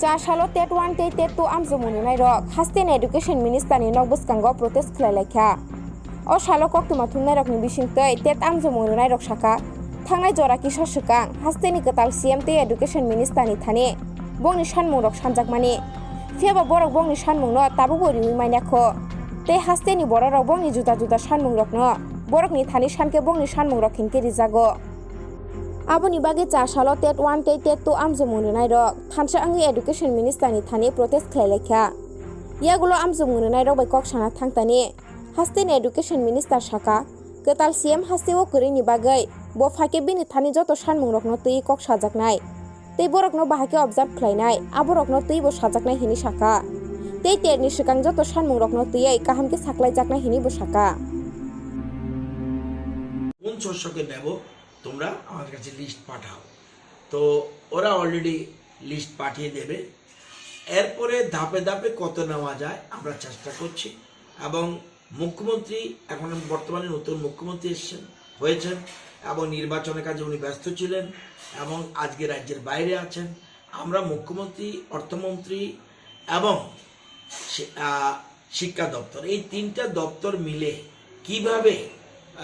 चा सालो TET 1 TET 2 आमजमुनि नायरक हास्टेन education मिनिस्टारनि नगबस्कांगो protest खालायलायखा अ सालो कक्टुमा थुमनायरकनि बिसिंतै टेट आमजमुनि नायरक साखा थांनाय जराखि ससुकां हास्टेनि गताल सीएमटी एडुकेशन मिनिस्टारनि थाने बंनि सानमुंरक सानजाकमानि फेबा बरक बंनि सानमुंनो ताबु बोरिउइ मायनाखो ते हास्टेनि बररक बंनि जुदा जुदा सानमुंरकनो बरकनि थानि सानके बंनि सानमुंरक हिनके रिजागो आबोनि बागे चा सालो टेट 1 टेट 2 आमजमुनि नायरक थानसा आंनि एडुकेशन मिनिस्टारनि थाने प्रोटेस्ट खालायलायखा यागुलो आमजमुनि नायरक बाय कक्साना थांतानि हास्टेन एडुकेशन मिनिस्टार साका गताल सीएम हास्टेओ करिनि बागै बफाके बिनि थानि जतो सानमुंरकनो तै कक्साजाकनाय तै बरकनो बाहाके ऑब्जर्व खालायनाय आबरकनो तैबो साजाकनाय हिनि साका तै टेटनि सिगां जतो सानमुंरकनो तैयै काहामके साकलायजाकनाय हिनि बो साका কোন শস্যকে দেব তোমরা আমাদের কাছে লিস্ট পাঠাও। তো ওরা অলরেডি লিস্ট পাঠিয়ে দেবে। এরপরে ধাপে ধাপে কত নেওয়া যায় আমরা চেষ্টা করছি এবং মুখ্যমন্ত্রী এখন বর্তমানে নতুন মুখ্যমন্ত্রী হয়েছেন এবং নির্বাচনের কাজে উনি ব্যস্ত ছিলেন এবং আজকে রাজ্যের বাইরে আছেন। আমরা মুখ্যমন্ত্রী, অর্থমন্ত্রী এবং শিক্ষা দপ্তর, এই তিনটা দপ্তর মিলে কিভাবে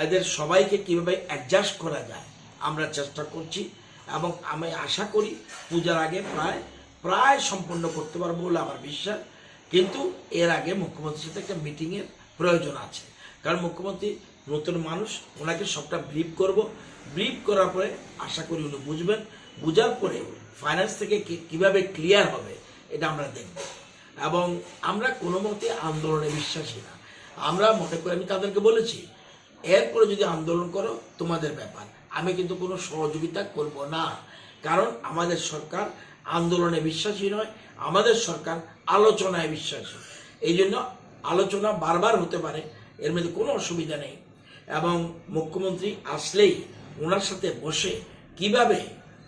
এদের সবাইকে কিভাবে অ্যাডজাস্ট করা যায় আমরা চেষ্টা করছি এবং আমি আশা করি পূজার আগে প্রায় সম্পন্ন করতে পারবো বলে আমার বিশ্বাস। কিন্তু এর আগে মুখ্যমন্ত্রীর সাথে একটা মিটিংয়ের প্রয়োজন আছে, কারণ মুখ্যমন্ত্রী নতুন মানুষ, ওনাকে সবটা ব্রিফ করব। ব্রিফ করার পরে আশা করি উনি বুঝবেন, বুঝার পরে ফাইন্যান্স থেকে কিভাবে ক্লিয়ার হবে এটা আমরা দেখব। এবং আমরা কোনো মতে আন্দোলনে বিশ্বাসী না। আমরা মনে করি, আমি তাদেরকে বলেছি এরপরে যদি আন্দোলন করো তোমাদের ব্যাপার, আমি কিন্তু কোনো সহযোগিতা করব না। কারণ আমাদের সরকার আন্দোলনে বিশ্বাসী নয়, আমাদের সরকার আলোচনায় বিশ্বাসী। এই জন্য আলোচনা বারবার হতে পারে, এর মধ্যে কোনো অসুবিধা নেই। এবং মুখ্যমন্ত্রী আসলেই ওনার সাথে বসে কিভাবে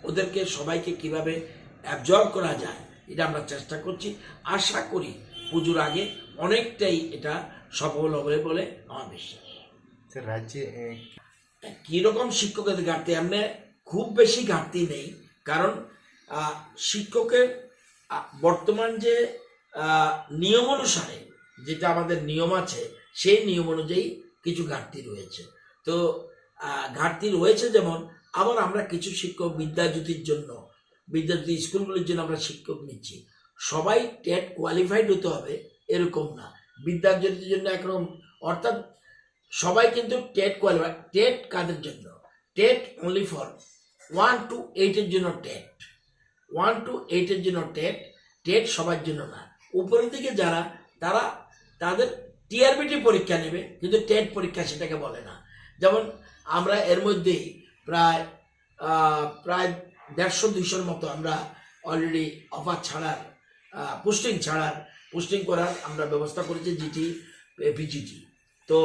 ওদেরকে সবাইকে কিভাবে অ্যাবজর্ব করা যায় এটা আমরা চেষ্টা করছি। আশা করি পুজোর আগে অনেকটাই এটা সফল হবে বলে আমার বিশ্বাস। রাজ্যে কীরকম শিক্ষকের ঘাটতি? এমনি খুব বেশি ঘাটতি নেই, কারণ শিক্ষকের বর্তমান যে নিয়ম অনুসারে যেটা আমাদের নিয়ম আছে সেই নিয়ম অনুযায়ী কিছু ঘাটতি রয়েছে। তো ঘাটতি রয়েছে যেমন, আবার আমরা কিছু শিক্ষক বিদ্যাজ্যোতির জন্য, বিদ্যাজ্যোতি স্কুলগুলির জন্য আমরা শিক্ষক নিচ্ছি। সবাই টেট কোয়ালিফাইড হতে হবে এরকম না, বিদ্যাজ্যোতির জন্য একরকম, অর্থাৎ সবাই কিন্তু টেট কোয়ালিফাই। টেট কাদের জন্য? টেট অনলি ফর 1 to 8 জন্য টেট, 1 to 8 জন্য টেট। টেট সবার জন্য না। উপরের দিকে যারা, তারা তাদের টিআরবিটি পরীক্ষা নেবে, কিন্তু টেট পরীক্ষা সেটাকে বলে না। যেমন আমরা এর মধ্যেই প্রায় 150-200 মতো আমরা অলরেডি অফার ছাড়ার, পোস্টিং করার আমরা ব্যবস্থা করেছি, জিটি পিজিটি। তো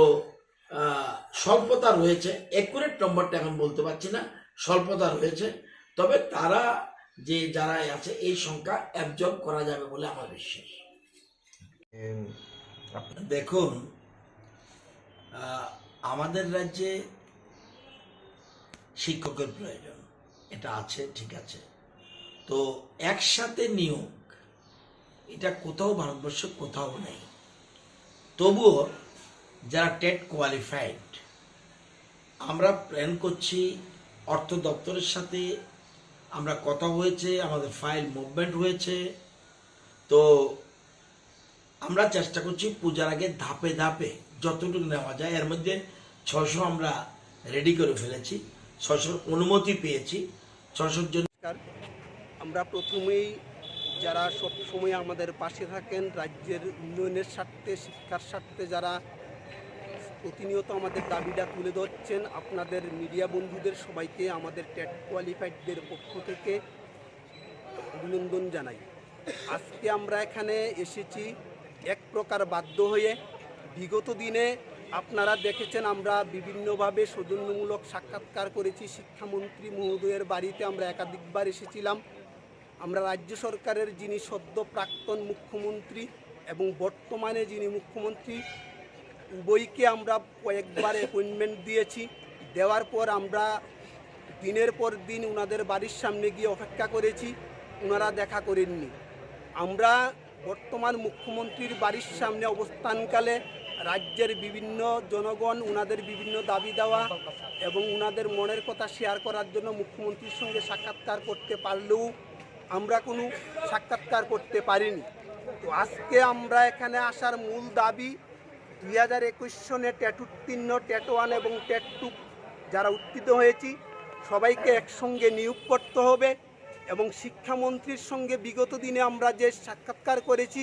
স্বল্পতা রয়েছে, অ্যাকুরেট নম্বরটা এখন বলতে পারছি না, স্বল্পতা রয়েছে। তবে তারা যে যারা আছে এই সংখ্যা অ্যাবজর্ব করা যাবে বলে আমার বিশ্বাস। দেখুন, আমাদের রাজ্যে শিক্ষকের প্রয়োজন, এটা আছে, ঠিক আছে। তো একসাথে নিয়োগ এটা কোথাও ভারতবর্ষে কোথাও নেই। তবুও যারা টেট কোয়ালিফাইড, আমরা প্ল্যান করছি, অর্থ দপ্তরের সাথে আমরা কথা হয়েছে, আমাদের ফাইল মুভমেন্ট হয়েছে। তো আমরা চেষ্টা করছি পূজার আগে ধাপে ধাপে যতটুকু নেওয়া যায়। এর মধ্যে 600 আমরা রেডি করে ফেলেছি, 600 অনুমতি পেয়েছি। 600 জন আমরা প্রথমেই যারা সব সময় আমাদের পাশে থাকেন, রাজ্যের উন্নয়নের স্বার্থে, শিক্ষার স্বার্থে যারা প্রতিনিয়ত আমাদের দাবিটা তুলে ধরছেন, আপনাদের মিডিয়া বন্ধুদের সবাইকে আমাদের টেট কোয়ালিফাইডদের পক্ষ থেকে অভিনন্দন জানাই। আজকে আমরা এখানে এসেছি এক প্রকার বাধ্য হয়ে। বিগত দিনে আপনারা দেখেছেন আমরা বিভিন্নভাবে সৌজন্যমূলক সাক্ষাৎকার করেছি। শিক্ষামন্ত্রী মহোদয়ের বাড়িতে আমরা একাধিকবার এসেছিলাম। আমরা রাজ্য সরকারের যিনি সদ্য প্রাক্তন মুখ্যমন্ত্রী এবং বর্তমানে যিনি মুখ্যমন্ত্রী, উভয়কে আমরা কয়েকবার অ্যাপয়েন্টমেন্ট দিয়েছি। দেওয়ার পর আমরা দিনের পর দিন ওনাদের বাড়ির সামনে গিয়ে অপেক্ষা করেছি, ওনারা দেখা করেননি। আমরা বর্তমান মুখ্যমন্ত্রীর বাড়ির সামনে অবস্থানকালে রাজ্যের বিভিন্ন জনগণ ওনাদের বিভিন্ন দাবি দেওয়া এবং ওনাদের মনের কথা শেয়ার করার জন্য মুখ্যমন্ত্রীর সঙ্গে সাক্ষাৎকার করতে পারলেও আমরা কোনো সাক্ষাৎকার করতে পারিনি। তো আজকে আমরা এখানে আসার মূল দাবি 2021 সনে ট্যাট উত্তীর্ণ, ট্যাট 1 এবং ট্যাট 2 যারা উত্তীর্ণ হয়েছি সবাইকে একসঙ্গে নিয়োগ করতে হবে এবং শিক্ষামন্ত্রীর সঙ্গে বিগত দিনে আমরা যে সাক্ষাৎকার করেছি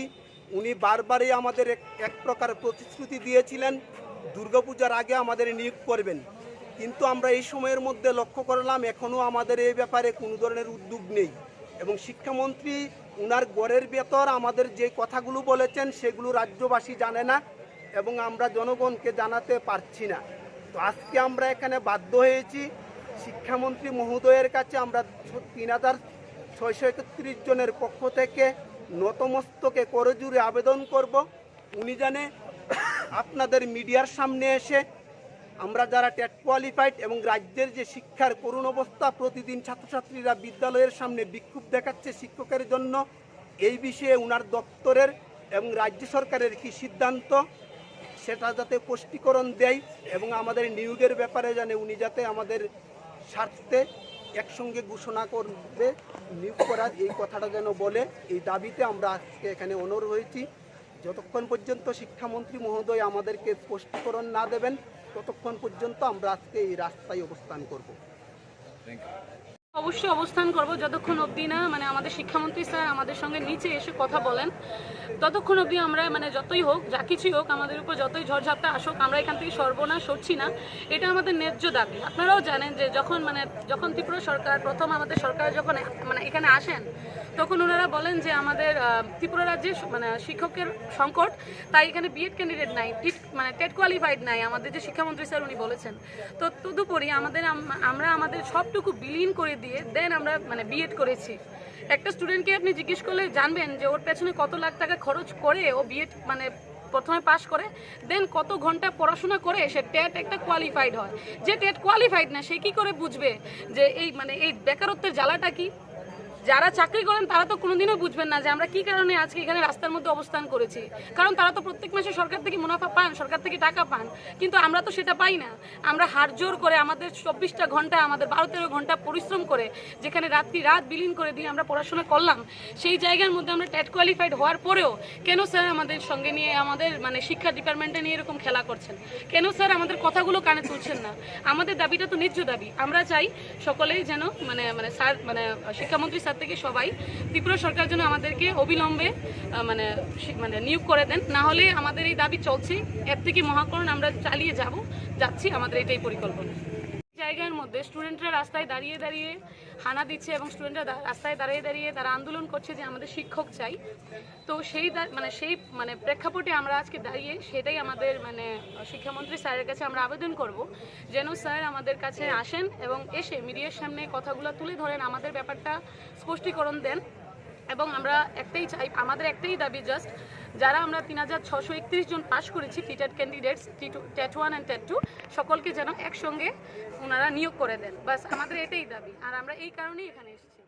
উনি বারবারই আমাদের এক প্রকার প্রতিশ্রুতি দিয়েছিলেন দুর্গাপূজার আগে আমাদের নিয়োগ করবেন, কিন্তু আমরা এই সময়ের মধ্যে লক্ষ্য করলাম এখনও আমাদের এই ব্যাপারে কোনো ধরনের উদ্যোগ নেই এবং শিক্ষামন্ত্রী উনার গড়ের ভেতর আমাদের যে কথাগুলো বলেছেন সেগুলো রাজ্যবাসী জানে না এবং আমরা জনগণকে জানাতে পারছি না। তো আজকে আমরা এখানে বাধ্য হয়েছি শিক্ষামন্ত্রী মহোদয়ের কাছে আমরা 3631 জনের পক্ষ থেকে নতমস্তকে করজোড়ে আবেদন করব উনি জানে আপনাদের মিডিয়ার সামনে এসে আমরা যারা টেট কোয়ালিফাইড এবং রাজ্যের যে শিক্ষার করুণ অবস্থা, প্রতিদিন ছাত্রছাত্রীরা বিদ্যালয়ের সামনে বিক্ষোভ দেখাচ্ছে শিক্ষকের জন্য, এই বিষয়ে উনার দপ্তরের এবং রাজ্য সরকারের কি সিদ্ধান্ত সেটা যাতে স্পষ্টীকরণ দেয় এবং আমাদের নিয়োগের ব্যাপারে জানে উনি যাতে আমাদের স্বার্থে একসঙ্গে ঘোষণা করবে নিয়োগ করার এই কথাটা যেন বলে, এই দাবিতে আমরা আজকে এখানে অনুরোধ হয়েছি। যতক্ষণ পর্যন্ত শিক্ষামন্ত্রী মহোদয় আমাদেরকে স্পষ্টীকরণ না দেবেন ততক্ষণ পর্যন্ত আমরা আজকে এই রাস্তায় অবস্থান করব। অবশ্যই অবস্থান করব যতক্ষণ অবধি না আমাদের শিক্ষামন্ত্রী স্যার আমাদের সঙ্গে নিচে এসে কথা বলেন, ততক্ষণ অবধি আমরা যতই হোক, যা কিছুই হোক, আমাদের উপর যতই ঝড়ঝাপটা আসুক, আমরা এখান থেকে সর্বনাশ হচ্ছি না। এটা আমাদের ন্যায্য দাবি। আপনারাও জানেন যে যখন ত্রিপুরা সরকার প্রথম আমাদের সরকার যখন এখানে আসেন তখন ওনারা বলেন যে আমাদের ত্রিপুরা রাজ্যে শিক্ষকের সংকট, তাই এখানে বিএড ক্যান্ডিডেট নাই, টেট কোয়ালিফাইড নাই আমাদের যে শিক্ষামন্ত্রী স্যার উনি বলেছেন। তো তদুপরি আমরা আমাদের সবটুকু বিলীন করে দিয়ে দেন আমরা বিএড করেছি। একটা স্টুডেন্টকে আপনি জিজ্ঞেস করলে জানবেন যে ওর পেছনে কত লাখ টাকা খরচ করে ও বিএড প্রথমে পাশ করে, দেন কত ঘন্টা পড়াশোনা করে সে টেট একটা কোয়ালিফাইড হয়। যে টেট কোয়ালিফাইড না সে কি করে বুঝবে যে এই বেকারত্বের জ্বালাটা কি? যারা চাকরি করেন তারা তো কোনোদিনও বুঝবেন না যে আমরা কি কারণে আজকে এখানে রাস্তার মধ্যে অবস্থান করেছি, কারণ তারা তো প্রত্যেক মাসে সরকার থেকে মুনাফা পান, সরকার থেকে টাকা পান, কিন্তু আমরা তো সেটা পাই না। আমরা হাড় জোর করে আমাদের 24টা ঘন্টা, আমাদের 12-13 ঘন্টা পরিশ্রম করে যেখানে রাত বিলীন করে দিয়ে আমরা পড়াশোনা করলাম, সেই জায়গার মধ্যে আমরা টেট কোয়ালিফাইড হওয়ার পরেও কেন স্যার আমাদের সঙ্গে নিয়ে আমাদের শিক্ষা ডিপার্টমেন্টে নিয়ে এরকম খেলা করছেন? কেন স্যার আমাদের কথাগুলো কানে তুলছেন না? আমাদের দাবিটা তো ন্যায্য দাবি। আমরা চাই সকলেই যেন স্যার শিক্ষামন্ত্রী থেকে সবাই ত্রিপুরা সরকার যেন আমাদেরকে অবিলম্বে নিয়োগ করে দেন, না হলে আমাদের এই দাবি চলছে, এর থেকে মহাকরণ আমরা চালিয়ে যাচ্ছি, আমাদের এটাই পরিকল্পনা। জায়গার মধ্যে স্টুডেন্টরা রাস্তায় দাঁড়িয়ে দাঁড়িয়ে হানা দিচ্ছে এবং স্টুডেন্টরা রাস্তায় দাঁড়িয়ে দাঁড়িয়ে তারা আন্দোলন করছে যে আমাদের শিক্ষক চাই। তো সেই প্রেক্ষাপটে আমরা আজকে দাঁড়িয়ে সেটাই আমাদের শিক্ষামন্ত্রী স্যারের কাছে আমরা আবেদন করব যেন স্যার আমাদের কাছে আসেন এবং এসে মিডিয়ার সামনে কথাগুলো তুলে ধরেন, আমাদের ব্যাপারটা স্পষ্টীকরণ দেন। এবং আমরা একটাই চাই, আমাদের একটাই দাবি, জাস্ট যারা আমরা 3631 জন পাস করেছি টিটেট ক্যান্ডিডেটস, টেট 1 অ্যান্ড টেট 2, সকলকে যেন একসঙ্গে ওনারা নিয়োগ করে দেন। বাস আমাদের এটাই দাবি, আর আমরা এই কারণেই এখানে এসেছি।